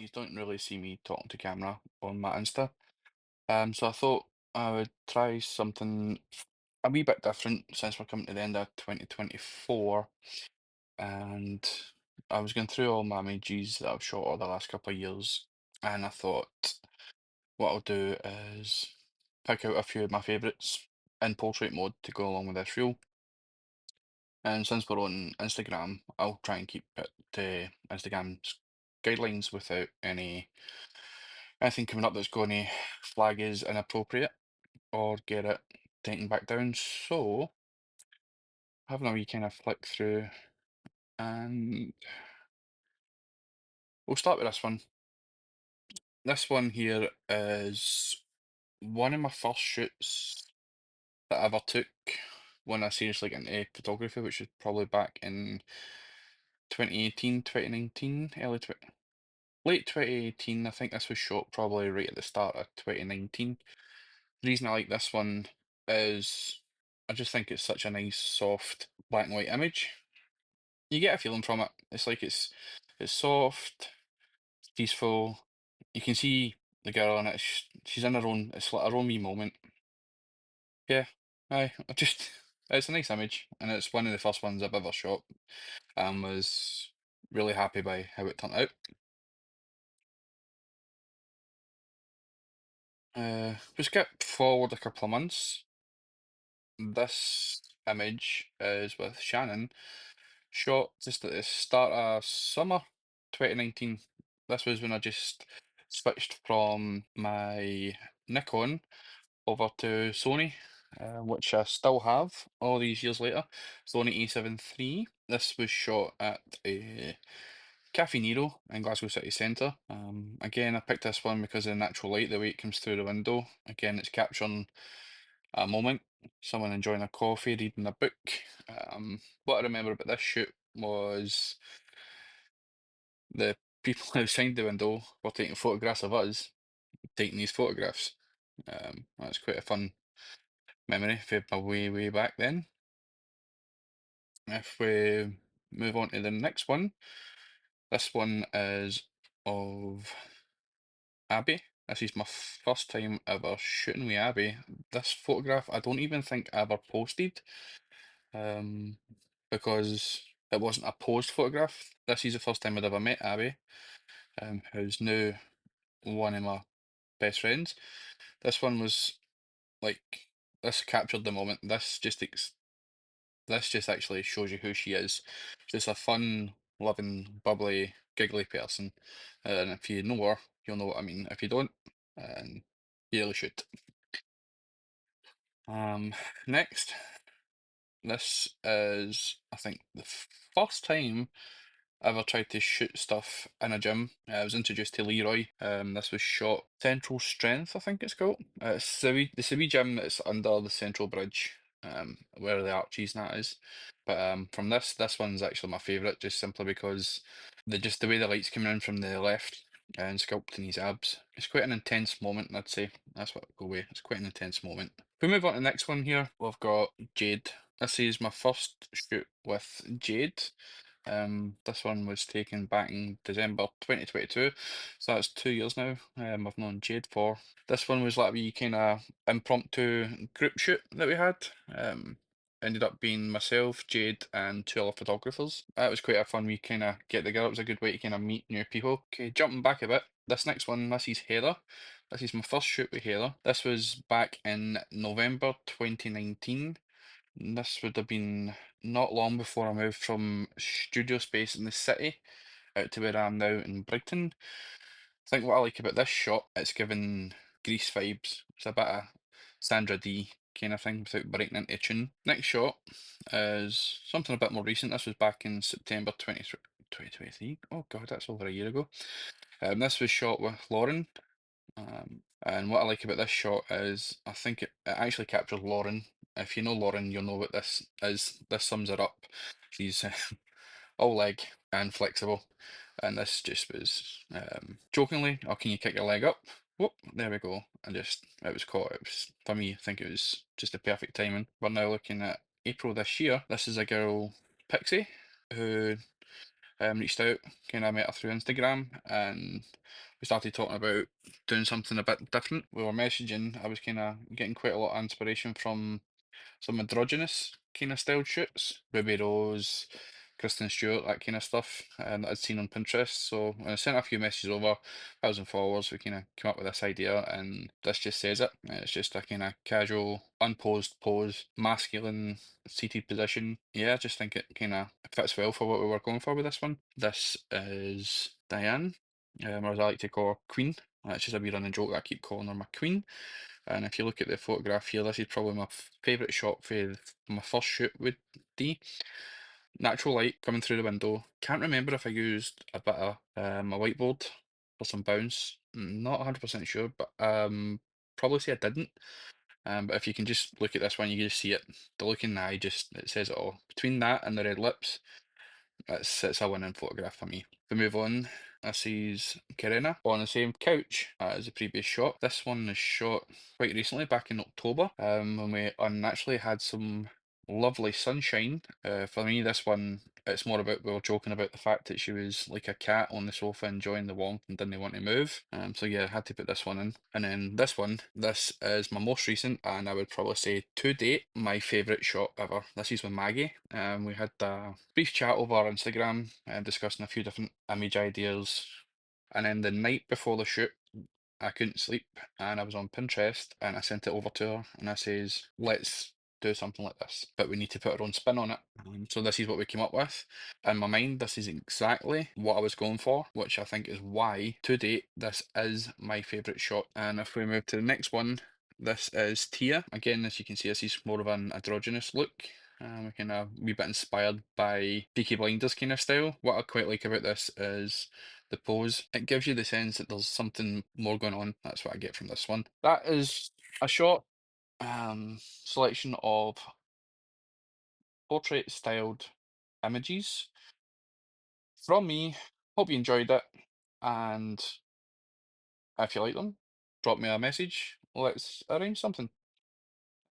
you don't really see me talking to camera on my Insta. So I thought I would try something a wee bit different since we're coming to the end of 2024. And I was going through all my images that I've shot over the last couple of years, and I thought what I'll do is pick out a few of my favourites in portrait mode to go along with this reel. And since we're on Instagram, I'll try and keep it to Instagram's guidelines without anything coming up that's going to flag as inappropriate or get it taken back down. So having a wee kind of flick through, and we'll start with this one. This one here is one of my first shoots that I ever took when I seriously got into photography, which was probably back in 2018, 2019, late 2018. I think this was shot probably right at the start of 2019. The reason I like this one is I just think it's such a nice, soft black and white image. You get a feeling from it. It's like it's soft, peaceful. You can see the girl in it. She's in her own. It's like her own wee moment. Yeah, I just it's a nice image, and it's one of the first ones I've ever shot. Was really happy by how it turned out. We skip forward a couple of months. This image is with Shannon, shot just at the start of summer 2019. This was when I just switched from my Nikon over to Sony, which I still have all these years later. Sony A7 III. This was shot at a Cafe Nero in Glasgow city centre. Again, I picked this one because of the natural light, the way it comes through the window. Again, it's capturing a moment, someone enjoying a coffee, reading a book. What I remember about this shoot was the people outside the window were taking photographs of us taking these photographs. That's quite a fun memory for my way back then. If we move on to the next one, this one is of Abby. This is my first time ever shooting with Abby. This photograph I don't even think I ever posted, um, because it wasn't a posed photograph. This is the first time I'd ever met Abby, who's now one of my best friends. This one was like this captured the moment. This just actually shows you who she is. She's a fun, loving, bubbly, giggly person. And if you know her, you'll know what I mean. If you don't, and you really should. Um, Next, this is, I think, the first time I ever tried to shoot stuff in a gym. I was introduced to Leroy. This was shot Central Strength, I think it's called. It's a wee gym that's under the Central Bridge, where the Archies and that is. But from this one's actually my favourite, just simply because the way the light's coming in from the left and sculpting his abs. It's quite an intense moment, I'd say. That's what I'd go with. It's quite an intense moment. If we move on to the next one here, we've got Jade. This is my first shoot with Jade. This one was taken back in December 2022, so that's 2 years now. I've known Jade for. This one was like a wee kind of impromptu group shoot that we had. Ended up being myself, Jade, and two other photographers. That was quite a fun wee kind of get together. It was a good way to kind of meet new people. Okay, jumping back a bit. This next one, this is Heather. This is my first shoot with Heather. This was back in November 2019. This would have been not long before I moved from studio space in the city out to where I am now in Brighton. I think what I like about this shot, it's given Grease vibes. It's a bit of Sandra D kind of thing without breaking into tune. Next shot is something a bit more recent. This was back in September 2023. Oh God, that's over a year ago. This was shot with Lauren. And what I like about this shot is I think it actually captures Lauren. If you know Lauren, you'll know what this is. This sums her up. She's all leg and flexible. And this just was jokingly, oh, can you kick your leg up? Whoop, there we go. And just, it was caught. It was, for me, I think it was just the perfect timing. We're now looking at April this year. This is a girl, Pixie, who reached out, kind of met her through Instagram, and we started talking about doing something a bit different. We were messaging. I was kind of getting quite a lot of inspiration from some androgynous kind of styled shoots, Ruby Rose, Kristen Stewart, that kind of stuff, that I'd seen on Pinterest. So when I sent a few messages over, 1,000 followers, we kind of came up with this idea, and this just says it. It's just a kind of casual, unposed pose, masculine seated position. Yeah, I just think it kind of fits well for what we were going for with this one. This is Diane, or as I like to call her, Queen. That's just a wee running joke that I keep calling her my queen. And if you look at the photograph here, this is probably my favourite shot for my first shoot with D. Natural light coming through the window. Can't remember if I used a bit of a whiteboard for some bounce. Not 100% sure, but probably say I didn't. But if you can just look at this one, you can just see it. The look in the eye just it says it all. Between that and the red lips, it's a winning photograph for me. If we move on, this is Karina on the same couch as the previous shot. This one is shot quite recently, back in October, when we unnaturally had some lovely sunshine. For me, this one, it's more about, we were joking about the fact that she was like a cat on the sofa enjoying the warmth and didn't want to move. So yeah, I had to put this one in. And then this one, this is my most recent, and I would probably say to date, my favourite shot ever. This is with Maggie. We had a brief chat over Instagram, discussing a few different image ideas. And then the night before the shoot, I couldn't sleep and I was on Pinterest and I sent it over to her and I says, let's do something like this, but we need to put our own spin on it. So this is what we came up with. In my mind, this is exactly what I was going for, which I think is why, to date, this is my favourite shot. And if we move to the next one, this is Tia. Again, as you can see, this is more of an androgynous look. We're kind of a wee bit inspired by Peaky Blinders kind of style. What I quite like about this is the pose. It gives you the sense that there's something more going on. That's what I get from this one. That is a short selection of portrait styled images from me. Hope you enjoyed it. And if you like them, drop me a message. Let's arrange something.